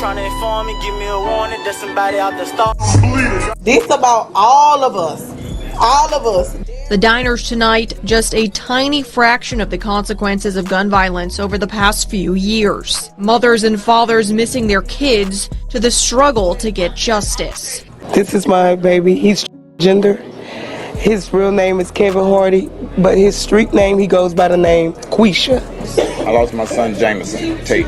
trying to inform me, give me a warning that somebody out there start. This about all of us. All of us. The diners tonight, just a tiny fraction of the consequences of gun violence over the past few years. Mothers and fathers missing their kids to the struggle to get justice. This is my baby. He's gender. His real name is Kevin Hardy, but his street name, he goes by the name Quisha. I lost my son, Jameson Tate.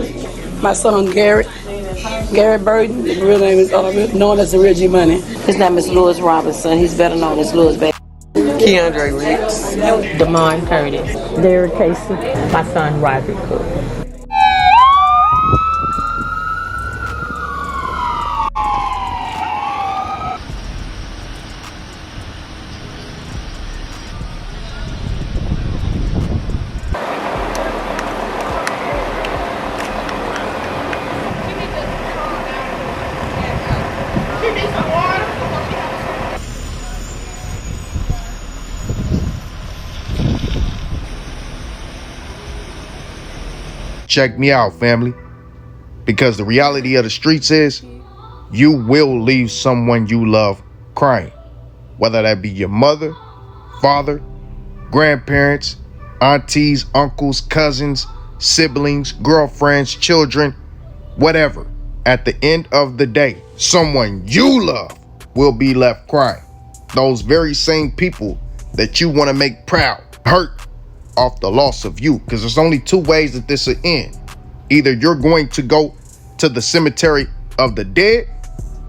My son, Garrett Burton. His real name is known as Reggie Money. His name is Louis Robinson. He's better known as Louis Baby. Keandre Riggs. Damon Curtis. Derek Casey. My son, Roderick Cook. Check me out, family, because the reality of the streets is you will leave someone you love crying, whether that be your mother, father, grandparents, aunties, uncles, cousins, siblings, girlfriends, children, whatever. At the end of the day, someone you love will be left crying. Those very same people that you want to make proud, hurt off the loss of you, because there's only two ways that this will end. Either you're going to go to the cemetery of the dead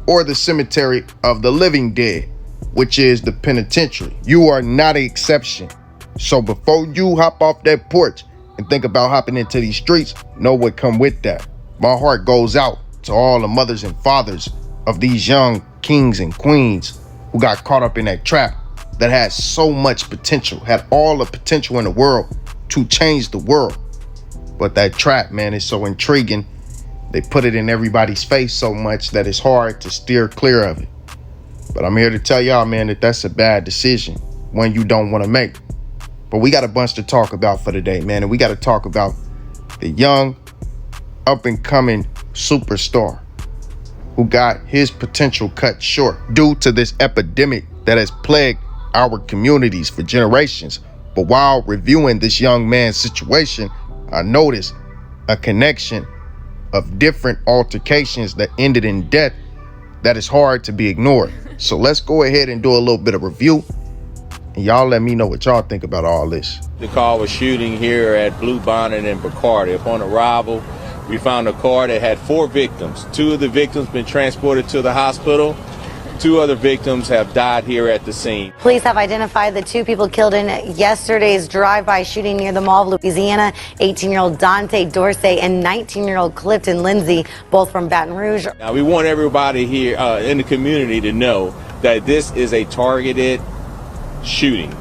or the cemetery of the living dead, which is the penitentiary. You are not an exception. So before you hop off that porch and think about hopping into these streets, know what come with that. My heart goes out to all the mothers and fathers of these young kings and queens who got caught up in that trap that had so much potential, had all the potential in the world to change the world. But that trap, man, is so intriguing. They put it in everybody's face so much that it's hard to steer clear of it. But I'm here to tell y'all, man, that that's a bad decision, one you don't want to make. But we got a bunch to talk about for today, man, and we got to talk about the young, up-and-coming superstar who got his potential cut short due to this epidemic that has plagued our communities for generations. But while reviewing this young man's situation, I noticed a connection of different altercations that ended in death that is hard to be ignored. So let's go ahead and do a little bit of review, and y'all let me know what y'all think about all this. The car was shooting here at Blue Bonnet and Bacardi. Upon arrival, we found a car that had 4 victims. 2 of the victims been transported to the hospital. 2 other victims have died here at the scene. Police have identified the 2 people killed in yesterday's drive-by shooting near the Mall of Louisiana, 18-year-old Dante Dorsey and 19-year-old Clifton Lindsay, both from Baton Rouge. Now, we want everybody here in the community to know that this is a targeted shooting.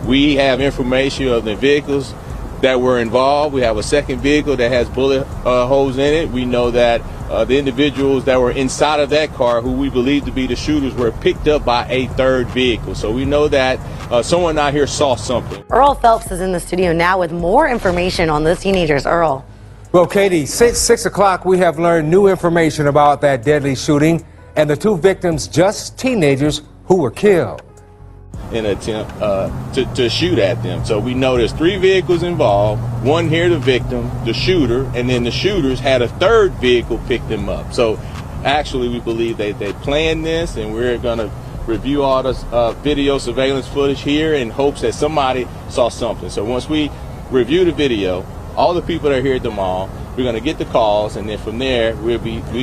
We have information of the vehicles that were involved. We have a second vehicle that has bullet holes in it. We know that the individuals that were inside of that car, who we believe to be the shooters, were picked up by a third vehicle. So we know that someone out here saw something. Earl Phelps is in the studio now with more information on those teenagers. Earl. Well, Katie, since 6 o'clock, we have learned new information about that deadly shooting and the 2 victims, just teenagers, who were killed In an attempt to shoot at them. So we know there's 3 vehicles involved, 1 here the victim, the shooter, and then the shooters had a third vehicle pick them up. So actually we believe they planned this, and we're going to review all this video surveillance footage here in hopes that somebody saw something. So once we review the video, all the people that are here at the mall, we're going to get the calls, and then from there we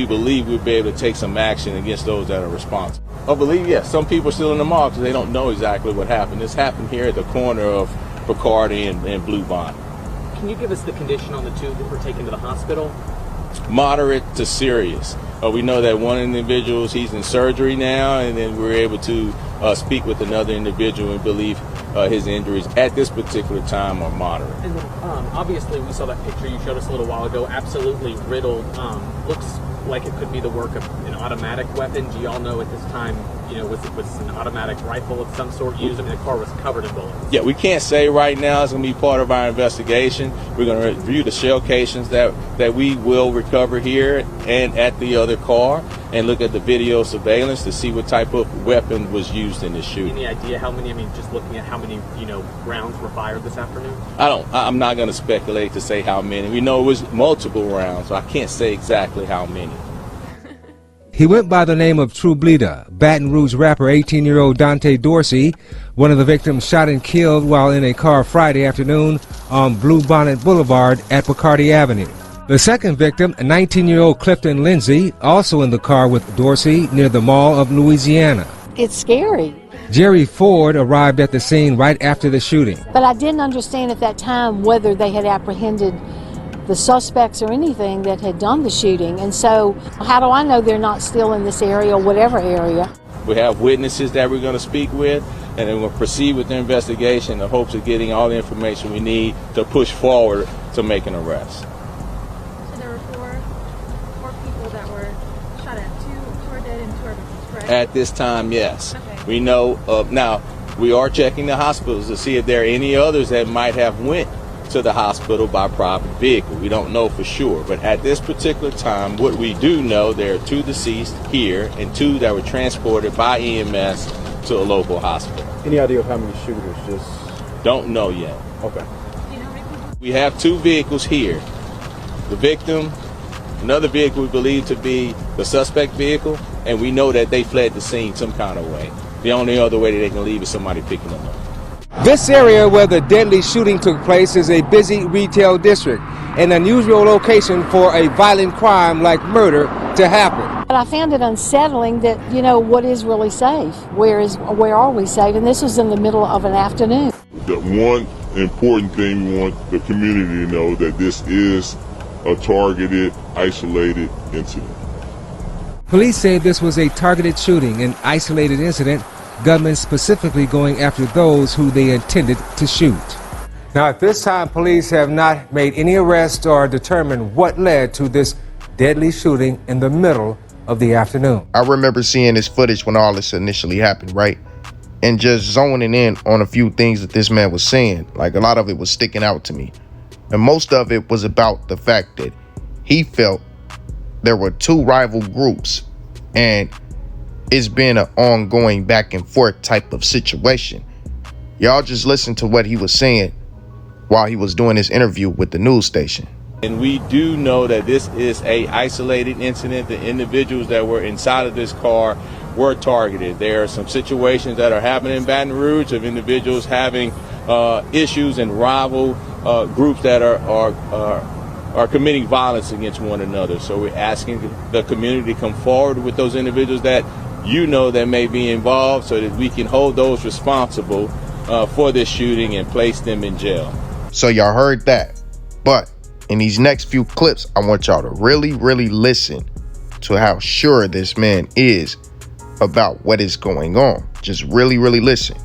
believe we'll be able to take some action against those that are responsible. I believe, yes, some people are still in the mall because they don't know exactly what happened. This happened here at the corner of Bacardi and Blue Bonnet. Can you give us the condition on the 2 that were taken to the hospital? Moderate to serious. We know that one individual, he's in surgery now, and then we're able to speak with another individual and believe his injuries at this particular time are moderate. And obviously, we saw that picture you showed us a little while ago, absolutely riddled. Looks like it could be the work of an automatic weapon. Do y'all know at this time, was an automatic rifle of some sort used? I mean, the car was covered in bullets. Yeah, we can't say right now. It's going to be part of our investigation. We're going to review the shell casings that we will recover here and at the other car, and look at the video surveillance to see what type of weapon was used in this shooting. Any idea how many? I mean, just looking at how many, rounds were fired this afternoon? I'm not going to speculate to say how many. We know it was multiple rounds, so I can't say exactly how many. He went by the name of Truebleeda. Baton Rouge rapper 18-year-old Dante Dorsey, one of the victims shot and killed while in a car Friday afternoon on Blue Bonnet Boulevard at Bacardi Avenue. The second victim, 19-year-old Clifton Lindsay, also in the car with Dorsey near the Mall of Louisiana. It's scary. Jerry Ford arrived at the scene right after the shooting. But I didn't understand at that time whether they had apprehended the suspects or anything that had done the shooting. And so how do I know they're not still in this area or whatever area? We have witnesses that we're going to speak with, and then we'll proceed with the investigation in the hopes of getting all the information we need to push forward to make an arrest. So there were four people that were shot at, two are dead and two are victims, correct? At this time, yes. Okay. We know now we are checking the hospitals to see if there are any others that might have went to the hospital by private vehicle. We don't know for sure, but at this particular time, what we do know, there are 2 deceased here and 2 that were transported by EMS to a local hospital. Any idea of how many shooters? Just don't know yet. Okay. We have 2 vehicles here. The victim, another vehicle we believe to be the suspect vehicle, and we know that they fled the scene some kind of way. The only other way that they can leave is somebody picking them up. This area where the deadly shooting took place is a busy retail district, an unusual location for a violent crime like murder to happen. But I found it unsettling that, what is really safe? Where are we safe? And this was in the middle of an afternoon. The one important thing we want the community to know that this is a targeted, isolated incident. Police say this was a targeted shooting, an isolated incident, gunmen specifically going after those who they intended to shoot. Now, at this time, police have not made any arrests or determined what led to this deadly shooting in the middle of the afternoon. I remember seeing this footage when all this initially happened, right? And just zoning in on a few things that this man was saying. Like, a lot of it was sticking out to me. And most of it was about the fact that he felt there were 2 rival groups, and it's been an ongoing back and forth type of situation. Y'all just listen to what he was saying while he was doing this interview with the news station. And we do know that this is a isolated incident. The individuals that were inside of this car were targeted. There are some situations that are happening in Baton Rouge of individuals having issues and rival groups that are committing violence against one another. So we're asking the community to come forward with those individuals that that may be involved, so that we can hold those responsible for this shooting and place them in jail. So y'all heard that. But in these next few clips, I want y'all to really, really listen to how sure this man is about what is going on. Just really, really listen.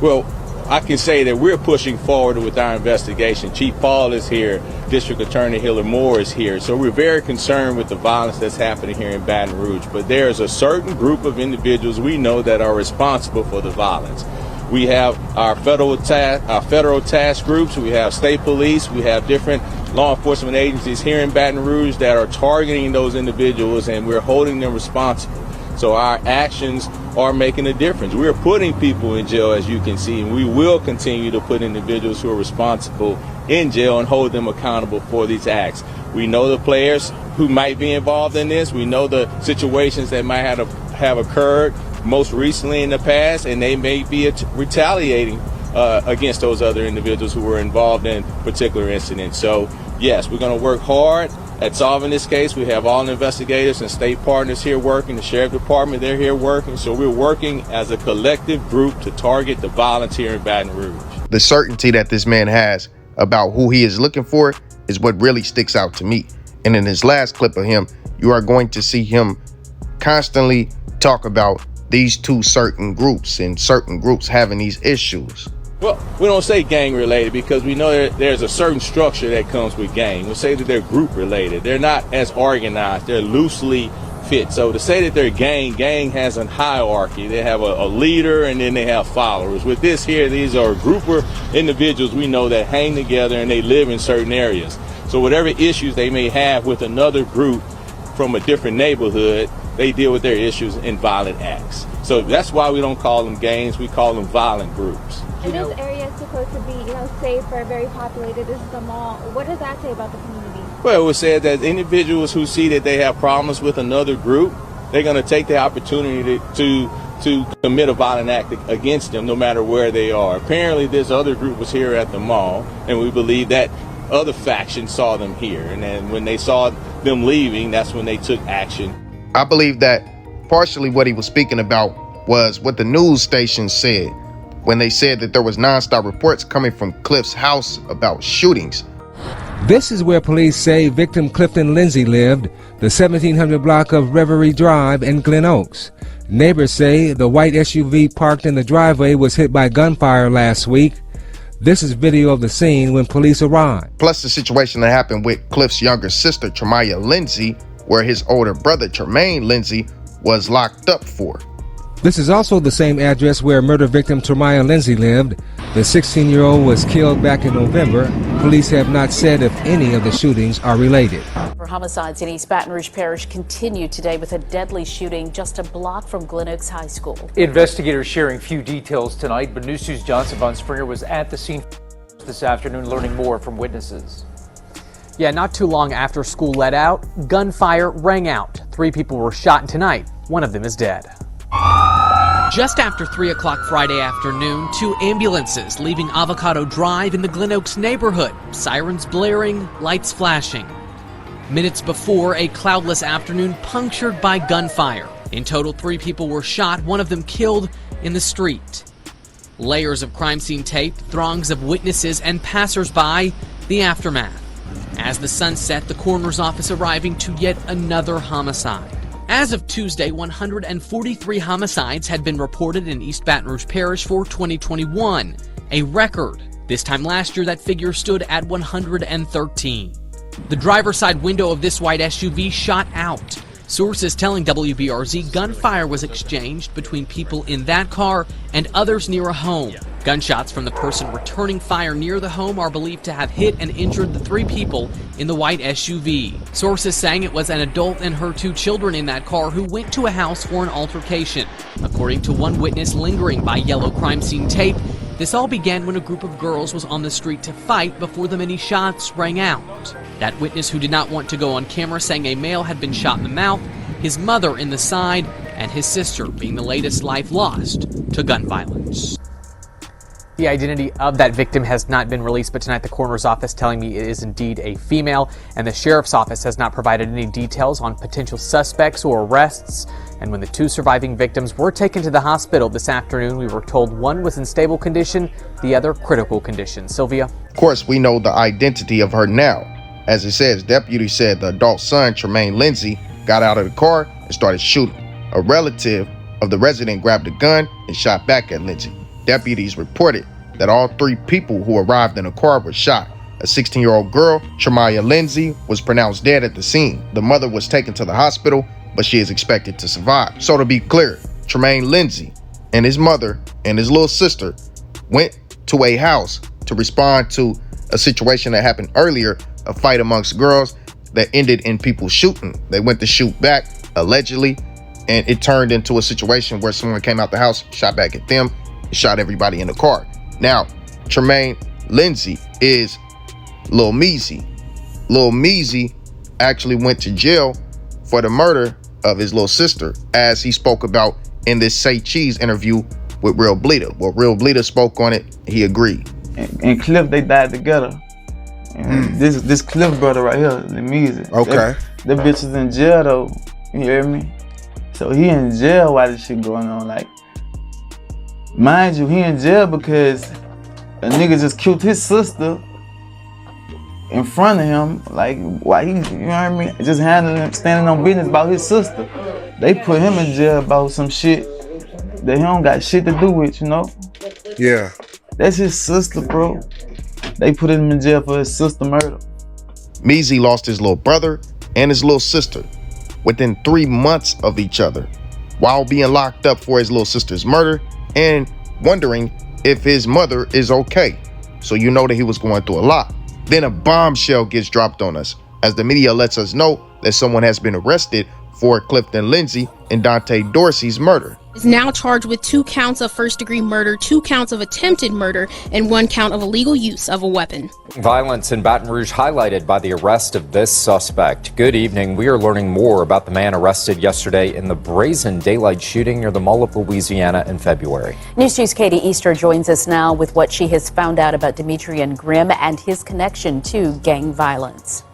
Well, I can say that we're pushing forward with our investigation. Chief Paul is here. District Attorney Hillary Moore is here. So we're very concerned with the violence that's happening here in Baton Rouge. But there's a certain group of individuals we know that are responsible for the violence. We have our federal task groups. We have state police. We have different law enforcement agencies here in Baton Rouge that are targeting those individuals, and we're holding them responsible. So our actions are making a difference. We're putting people in jail, as you can see, and we will continue to put individuals who are responsible in jail and hold them accountable for these acts. We know the players who might be involved in this. We know the situations that might have occurred most recently in the past, and they may be retaliating against those other individuals who were involved in particular incidents. So yes, we're going to work hard at solving this case. We have all the investigators and state partners here working, the sheriff department, they're here working. So we're working as a collective group to target the violence here in Baton Rouge. The certainty that this man has about who he is looking for is what really sticks out to me. And in his last clip of him, you are going to see him constantly talk about these 2 certain groups and certain groups having these issues. Well, we don't say gang related because we know there's a certain structure that comes with gang. We say that they're group related. They're not as organized. They're loosely fit. So to say that they're gang has a hierarchy. They have a leader and then they have followers. With this here, these are a group of individuals we know that hang together and they live in certain areas. So whatever issues they may have with another group from a different neighborhood, they deal with their issues in violent acts. So that's why we don't call them gangs, we call them violent groups. And this area is supposed to be, safe or very populated. This is a mall. What does that say about the community? Well, it was said that individuals who see that they have problems with another group, they're going to take the opportunity to commit a violent act against them no matter where they are. Apparently this other group was here at the mall, and we believe that other faction saw them here. And then when they saw them leaving, that's when they took action. I believe that partially what he was speaking about was what the news station said when they said that there was nonstop reports coming from Cliff's house about shootings. This is where police say victim Clifton Lindsay lived, the 1700 block of Reverie Drive in Glen Oaks. Neighbors say the white SUV parked in the driveway was hit by gunfire last week. This is video of the scene when police arrived. Plus the situation that happened with Cliff's younger sister, Tremaya Lindsay, where his older brother, Tremaine Lindsay, was locked up for. This is also the same address where murder victim Tremaya Lindsay lived. The 16-year-old was killed back in November. Police have not said if any of the shootings are related. Homicides in East Baton Rouge Parish continue today with a deadly shooting just a block from Glen Oaks High School. Investigators sharing few details tonight, but News 2's Johnson Von Springer was at the scene this afternoon learning more from witnesses. Yeah, not too long after school let out, gunfire rang out. 3 people were shot, and tonight, one of them is dead. Just after 3 o'clock Friday afternoon, 2 ambulances leaving Avocado Drive in the Glen Oaks neighborhood. Sirens blaring, lights flashing. Minutes before, a cloudless afternoon punctured by gunfire. In total, 3 people were shot, one of them killed in the street. Layers of crime scene tape, throngs of witnesses and passers-by, the aftermath. As the sun set, the coroner's office arriving to yet another homicide. As of Tuesday, 143 homicides had been reported in East Baton Rouge Parish for 2021, a record. This time last year, that figure stood at 113. The driver's side window of this white SUV shot out. Sources telling WBRZ gunfire was exchanged between people in that car and others near a home. Gunshots from the person returning fire near the home are believed to have hit and injured the 3 people in the white SUV. Sources saying it was an adult and her 2 children in that car who went to a house for an altercation. According to one witness lingering by yellow crime scene tape, this all began when a group of girls was on the street to fight before the many shots rang out. That witness, who did not want to go on camera, saying a male had been shot in the mouth, his mother in the side, and his sister being the latest life lost to gun violence. The identity of that victim has not been released, but tonight the coroner's office telling me it is indeed a female, and the sheriff's office has not provided any details on potential suspects or arrests. And when the 2 surviving victims were taken to the hospital this afternoon, we were told one was in stable condition, the other critical condition. Sylvia? Of course, we know the identity of her now. As it says, deputies said the adult son, Tremaine Lindsay, got out of the car and started shooting. A relative of the resident grabbed a gun and shot back at Lindsay. Deputies reported that all 3 people who arrived in the car were shot. A 16-year-old girl, Tremaya Lindsay, was pronounced dead at the scene. The mother was taken to the hospital, but she is expected to survive. So to be clear, Tremaine Lindsay and his mother and his little sister went to a house to respond to a situation that happened earlier, a fight amongst girls that ended in people shooting. They went to shoot back, allegedly, and it turned into a situation where someone came out the house, shot back at them, and shot everybody in the car. Now, Tremaine Lindsay is Lil Measy. Lil Measy actually went to jail for the murder of his little sister, as he spoke about in this Say Cheese interview with Realbleeda. Well, Realbleeda spoke on it, he agreed. And Cliff, they died together. And this Cliff brother right here, the music. Okay. That bitch is in jail though, you hear me? So he in jail while this shit going on. Like, mind you, he in jail because a nigga just killed his sister in front of him. Like, why he, you know what I mean? Just handling, standing on business about his sister. They put him in jail about some shit that he don't got shit to do with, you know? Yeah. That's his sister, bro. They put him in jail for his sister murder. Measy lost his little brother and his little sister within 3 months of each other, while being locked up for his little sister's murder and wondering if his mother is okay. So you know that he was going through a lot. Then a bombshell gets dropped on us as the media lets us know that someone has been arrested for Clifton Lindsay and Dante Dorsey's murder. Is now charged with 2 counts of first-degree murder, 2 counts of attempted murder, and 1 count of illegal use of a weapon. Violence in Baton Rouge highlighted by the arrest of this suspect. Good evening. We are learning more about the man arrested yesterday in the brazen daylight shooting near the Mall of Louisiana in February. News 2's Katie Easter joins us now with what she has found out about Demetrian Grimm and his connection to gang violence.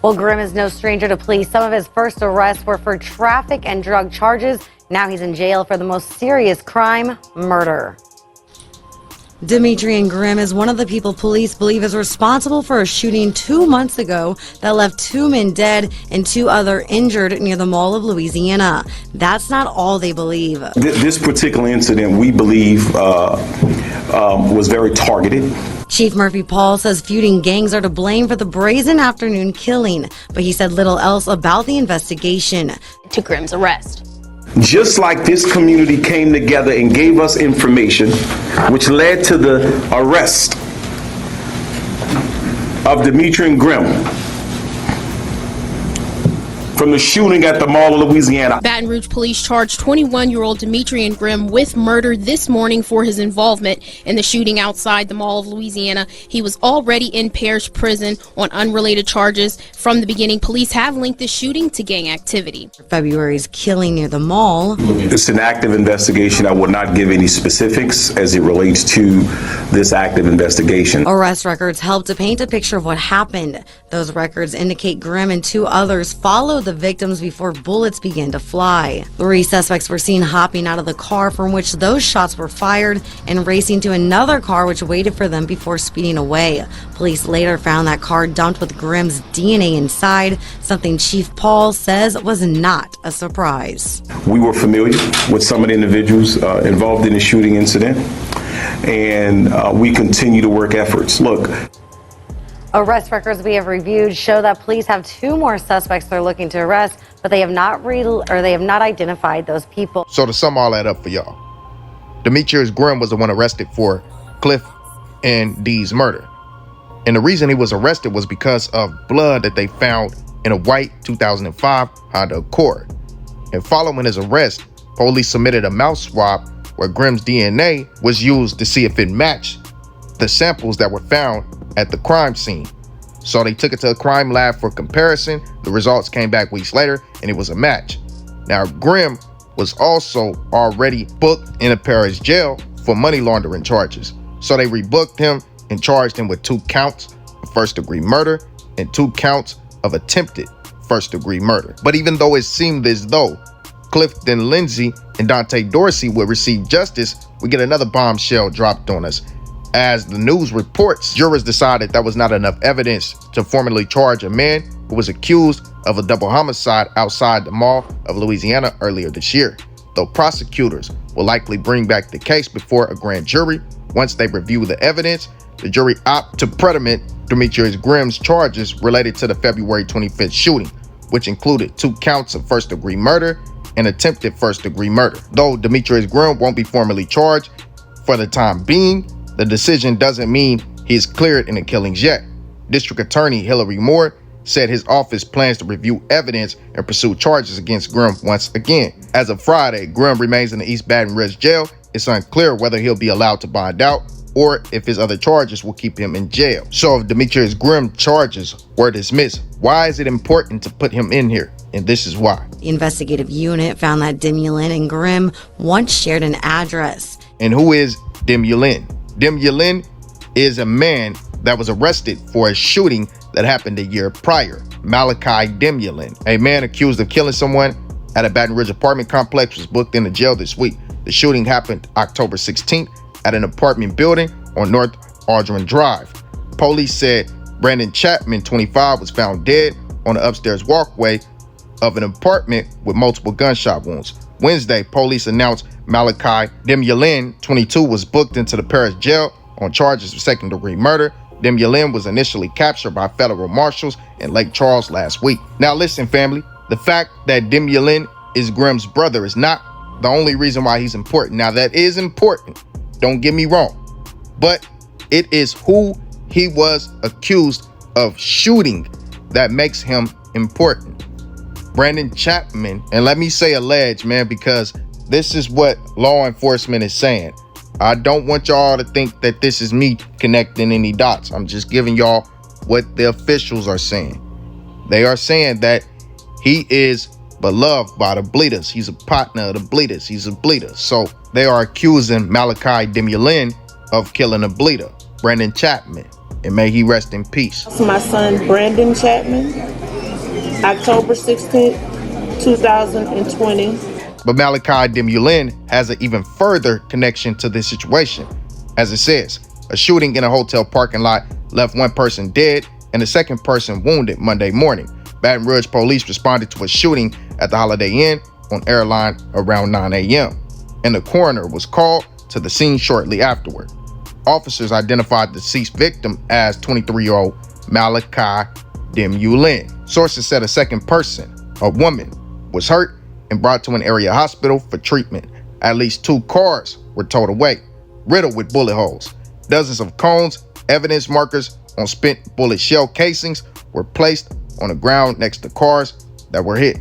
Well, Grimm is no stranger to police. Some of his first arrests were for traffic and drug charges. Now he's in jail for the most serious crime, murder. Demetrian Grimm is one of the people police believe is responsible for a shooting 2 months ago that left 2 men dead and 2 other injured near the Mall of Louisiana. That's not all they believe. This particular incident, we believe, was very targeted. Chief Murphy Paul says feuding gangs are to blame for the brazen afternoon killing, but he said little else about the investigation. To Grimm's arrest. Just like this community came together and gave us information, which led to the arrest of Demetrian Grimm from the shooting at the Mall of Louisiana. Baton Rouge police charged 21-year-old Demetrian Grimm with murder this morning for his involvement in the shooting outside the Mall of Louisiana. He was already in Parish Prison on unrelated charges. From the beginning, police have linked the shooting to gang activity. February's killing near the mall. It's an active investigation. I will not give any specifics as it relates to this active investigation. Arrest records help to paint a picture of what happened. Those records indicate Grimm and 2 others followed the victims before bullets began to fly. 3 suspects were seen hopping out of the car from which those shots were fired and racing to another car which waited for them before speeding away. Police later found that car dumped with Grimm's DNA inside, something Chief Paul says was not a surprise. We were familiar with some of the individuals involved in the shooting incident, and we continue to work efforts. Look, Arrest records we have reviewed show that police have 2 more suspects they're looking to arrest, but they have not identified those people. So to sum all that up for y'all, Demetrius Grimm was the one arrested for Cliff and Dee's murder. And the reason he was arrested was because of blood that they found in a white 2005 Honda Accord. And following his arrest, police submitted a mouth swab where Grimm's DNA was used to see if it matched the samples that were found at the crime scene. So they took it to a crime lab for comparison. The results came back weeks later and it was a match. Now Grimm was also already booked in a Paris jail for money laundering charges. So they rebooked him and charged him with 2 counts of first-degree murder and 2 counts of attempted first-degree murder. But even though it seemed as though Clifton Lindsay and Dante Dorsey would receive justice, we get another bombshell dropped on us. As the news reports, jurors decided that was not enough evidence to formally charge a man who was accused of a double homicide outside the Mall of Louisiana earlier this year, though prosecutors will likely bring back the case before a grand jury. Once they review the evidence, the jury opted to predicate Demetrius Grimm's charges related to the February 25th shooting, which included 2 counts of first-degree murder and attempted first-degree murder. Though Demetrius Grimm won't be formally charged for the time being, the decision doesn't mean he's cleared in the killings yet. District Attorney Hillary Moore said his office plans to review evidence and pursue charges against Grimm once again. As of Friday, Grimm remains in the East Baton Rouge jail. It's unclear whether he'll be allowed to bond out or if his other charges will keep him in jail. So if Demetrius Grimm charges were dismissed, why is it important to put him in here? And this is why. The investigative unit found that Demulin and Grimm once shared an address. And who is Demulin? Demulin is a man that was arrested for a shooting that happened a year prior. Malachi Demulin, a man accused of killing someone at a Baton Rouge apartment complex, was booked into jail this week. The shooting happened October 16th at an apartment building on North Aldrin Drive. Police said Brandon Chapman, 25, was found dead on the upstairs walkway of an apartment with multiple gunshot wounds. Wednesday, police announced Malachi Demulin, 22, was booked into the Paris jail on charges of second-degree murder. Demulin was initially captured by federal marshals in Lake Charles last week. Now listen, family, the fact that Demulin is Grimm's brother is not the only reason why he's important. Now that is important, don't get me wrong, but it is who he was accused of shooting that makes him important. Brandon Chapman, and let me say alleged, man, because this is what law enforcement is saying. I don't want y'all to think that this is me connecting any dots. I'm just giving y'all what the officials are saying. They are saying that he is beloved by the Bleeders. He's a partner of the Bleeders. He's a Bleeder. So they are accusing Malachi Demulin of killing a Bleeder, Brandon Chapman, and may he rest in peace. My son, Brandon Chapman, October 16th, 2020. But Malachi Demulin has an even further connection to this situation. As it says, a shooting in a hotel parking lot left one person dead and a second person wounded Monday morning. Baton Rouge police responded to a shooting at the Holiday Inn on Airline around 9 a.m. and the coroner was called to the scene shortly afterward. Officers identified the deceased victim as 23-year-old Malachi Demulin. Sources said a second person, a woman, was hurt and brought to an area hospital for treatment. At least 2 cars were towed away, riddled with bullet holes. Dozens of cones, evidence markers on spent bullet shell casings were placed on the ground next to cars that were hit.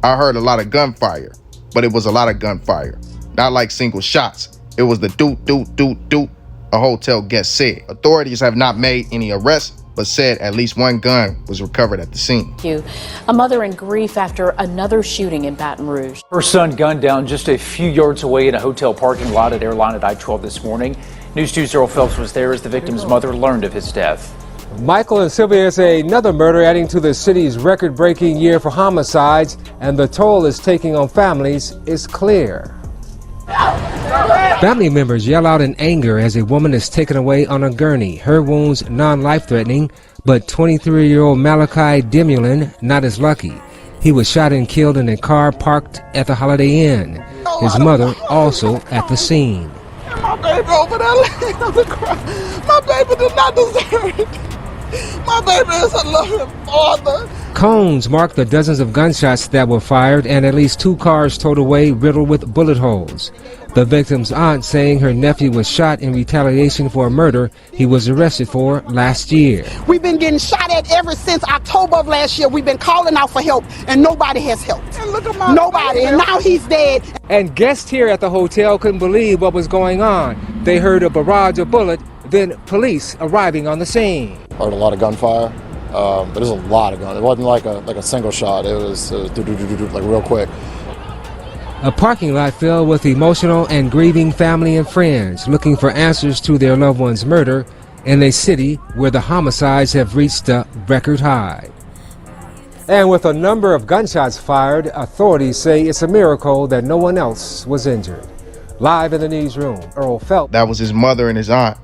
I heard a lot of gunfire, but it was a lot of gunfire. Not like single shots. It was the doot, doot, doot, doot, a hotel guest said. Authorities have not made any arrests, but said at least one gun was recovered at the scene. A mother in grief after another shooting in Baton Rouge. Her son gunned down just a few yards away in a hotel parking lot at Airline at I-12 this morning. News 2's Daryl Phelps was there as the victim's mother learned of his death. Michael and Sylvia say another murder adding to the city's record-breaking year for homicides, and the toll it's taking on families is clear. Family members yell out in anger as a woman is taken away on a gurney. Her wounds non-life-threatening, but 23-year-old Malachi Demulin not as lucky. He was shot and killed in a car parked at the Holiday Inn. His mother also at the scene. My baby over there laying on the ground. My baby did not deserve it. My baby is a loving father. Cones mark the dozens of gunshots that were fired and at least 2 cars towed away riddled with bullet holes. The victim's aunt saying her nephew was shot in retaliation for a murder he was arrested for last year. We've been getting shot at ever since October of last year. We've been calling out for help and nobody has helped. And look at my nobody, and now he's dead. And guests here at the hotel couldn't believe what was going on. They heard a barrage of bullets, then police arriving on the scene. Heard a lot of gunfire, but there's a lot of guns. It wasn't like a single shot. It was like real quick. A parking lot filled with emotional and grieving family and friends looking for answers to their loved one's murder in a city where the homicides have reached a record high. And with a number of gunshots fired, authorities say it's a miracle that no one else was injured. Live in the newsroom, Earl Phelps. That was his mother and his aunt.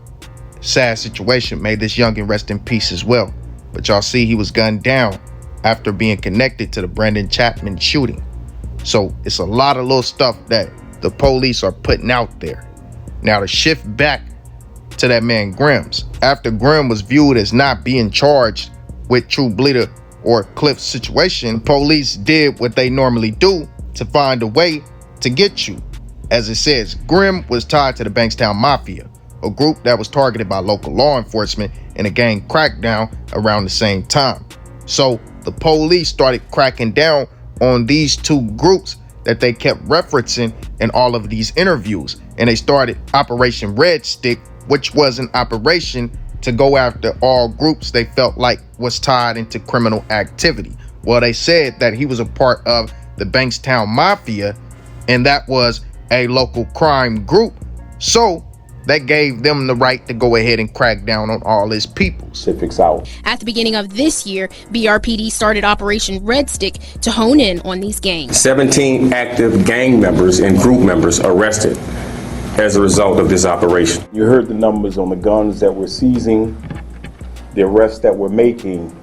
Sad situation. May this youngin' rest in peace as well. But y'all see he was gunned down after being connected to the Brandon Chapman shooting. So it's a lot of little stuff that the police are putting out there. Now to shift back to that man Grimm's. After Grimm was viewed as not being charged with Truebleeda or Cliff's situation, police did what they normally do to find a way to get you. As it says, Grimm was tied to the Bankstown Mafia, a group that was targeted by local law enforcement in a gang crackdown around the same time. So the police started cracking down on these 2 groups that they kept referencing in all of these interviews. And they started Operation Red Stick, which was an operation to go after all groups they felt like was tied into criminal activity. Well, they said that he was a part of the Bankstown Mafia, and that was a local crime group. So that gave them the right to go ahead and crack down on all his peoples. At the beginning of this year, BRPD started Operation Red Stick to hone in on these gangs. 17 active gang members and group members arrested as a result of this operation. You heard the numbers on the guns that we're seizing, the arrests that we're making.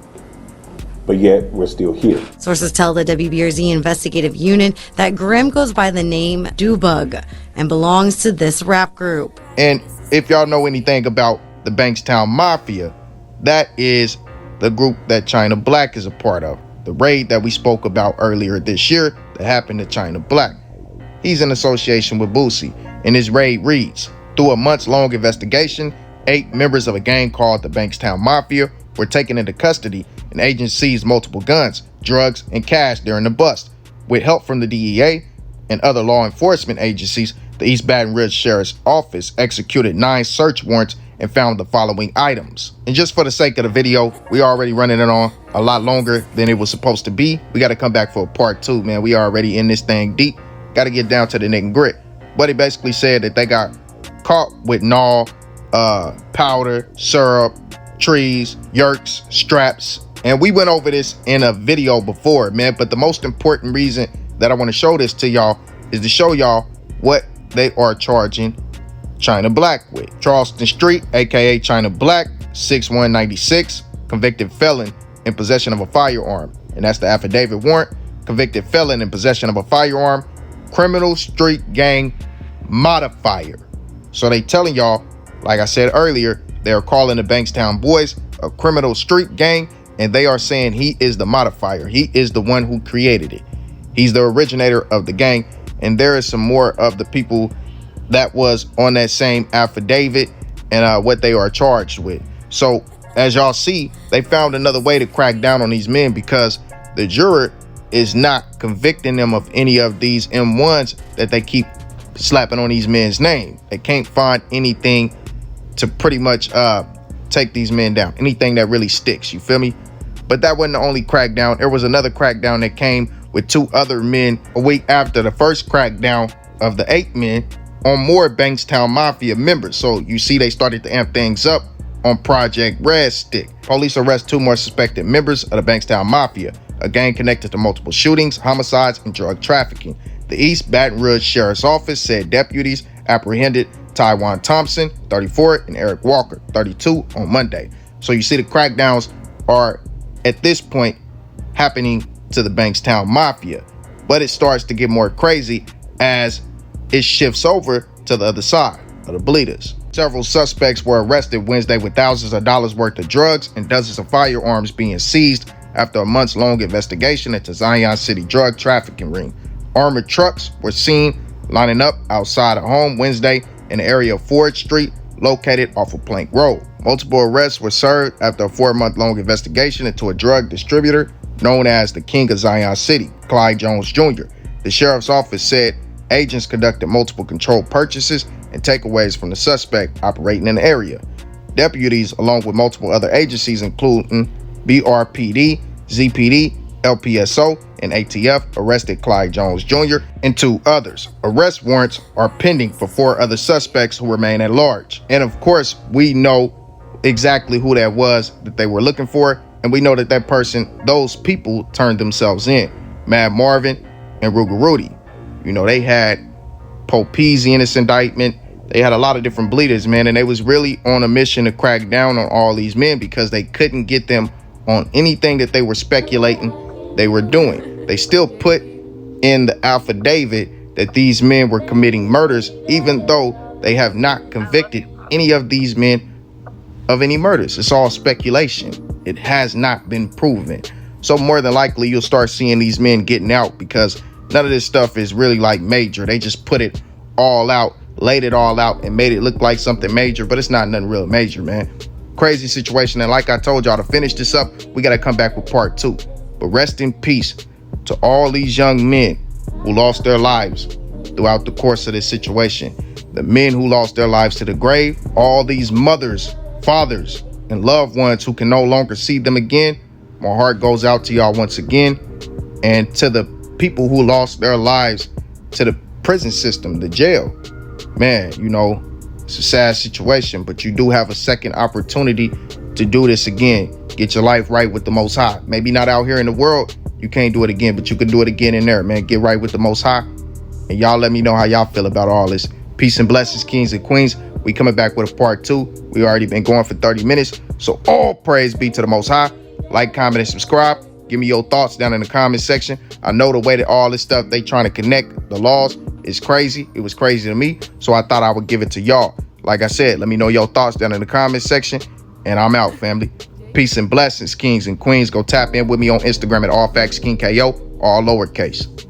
but yet we're still here. Sources tell the WBRZ investigative unit that Grimm goes by the name Dubug and belongs to this rap group. And if y'all know anything about the Bankstown Mafia, that is the group that China Black is a part of. The raid that we spoke about earlier this year that happened to China Black. He's in association with Boosie, and his raid reads, through a months-long investigation, 8 members of a gang called the Bankstown Mafia were taken into custody, and agents seized multiple guns, drugs, and cash during the bust. With help from the DEA and other law enforcement agencies, the East Baton Rouge Sheriff's Office executed 9 search warrants and found the following items. And just for the sake of the video, we already running it on a lot longer than it was supposed to be. We got to come back for a part 2, man. We already in this thing deep. Got to get down to the nitty and grit. But he basically said that they got caught with gnaw, powder, syrup, trees, yerks, straps. And we went over this in a video before, man. But the most important reason that I want to show this to y'all is to show y'all what they are charging China Black with. Charleston Street, aka China Black, 6196, convicted felon in possession of a firearm. And that's the affidavit warrant. Convicted felon in possession of a firearm, criminal street gang modifier. So they telling y'all, like I said earlier, they are calling the Bankstown Boys a criminal street gang, and they are saying he is the modifier. He is the one who created it. He's the originator of the gang, and there is some more of the people that was on that same affidavit and what they are charged with. So as y'all see, they found another way to crack down on these men because the juror is not convicting them of any of these M1s that they keep slapping on these men's name. They can't find anything to pretty much take these men down, anything that really sticks, you feel me? But that wasn't the only crackdown. There was another crackdown that came with 2 other men a week after the first crackdown of the 8 men on more Bankstown Mafia members. So you see they started to amp things up on Project Red Stick. Police arrest 2 more suspected members of the Bankstown Mafia, a gang connected to multiple shootings, homicides, and drug trafficking. The East Baton Rouge Sheriff's Office said deputies apprehended Taiwan Thompson, 34, and Eric Walker, 32, on Monday. So you see the crackdowns are, at this point, happening to the Bankstown Mafia. But it starts to get more crazy as it shifts over to the other side of the Bleeders. Several suspects were arrested Wednesday with thousands of dollars worth of drugs and dozens of firearms being seized after a months-long investigation into Zion City drug trafficking ring. Armored trucks were seen lining up outside a home Wednesday in the area of Ford Street, located off of Plank Road. Multiple arrests were served after a 4-month-long investigation into a drug distributor known as the King of Zion City, Clyde Jones Jr. The sheriff's office said agents conducted multiple controlled purchases and takeaways from the suspect operating in the area. Deputies, along with multiple other agencies, including BRPD, ZPD, LPSO, and ATF, arrested Clyde Jones Jr. and 2 others. Arrest warrants are pending for 4 other suspects who remain at large. And of course, we know exactly who that was that they were looking for, and we know that that person, those people, turned themselves in. Mad Marvin and Ruger Rudy. You know, they had Pope Peasy in this indictment. They had a lot of different bleeders, man, and they was really on a mission to crack down on all these men because they couldn't get them on anything that they were speculating they were doing. They still put in the affidavit that these men were committing murders, even though they have not convicted any of these men of any murders. It's all speculation. It has not been proven. So more than likely, you'll start seeing these men getting out because none of this stuff is really like major. They just put it all out, laid it all out, and made it look like something major, but it's not nothing real major, man. Crazy situation. And like I told y'all, to finish this up, we got to come back with part 2. But rest in peace to all these young men who lost their lives throughout the course of this situation. The men who lost their lives to the grave, all these mothers, fathers, and loved ones who can no longer see them again. My heart goes out to y'all once again. And to the people who lost their lives to the prison system, the jail. Man, you know, it's a sad situation, but you do have a second opportunity to do this again. Get your life right with the Most High. Maybe not out here in the world, you can't do it again, but you can do it again in there, man. Get right with the Most High. And y'all let me know how y'all feel about all this. Peace and blessings, kings and queens. We coming back with a part 2. We already been going for 30 minutes. So all praise be to the Most High. Like, comment, and subscribe. Give me your thoughts down in the comment section. I know the way that all this stuff they trying to connect the laws is crazy. It was crazy to me, so I thought I would give it to y'all. Like I said, let me know your thoughts down in the comment section, and I'm out, family. Peace and blessings, kings and queens. Go tap in with me on Instagram at allfactsKingKO, all lowercase.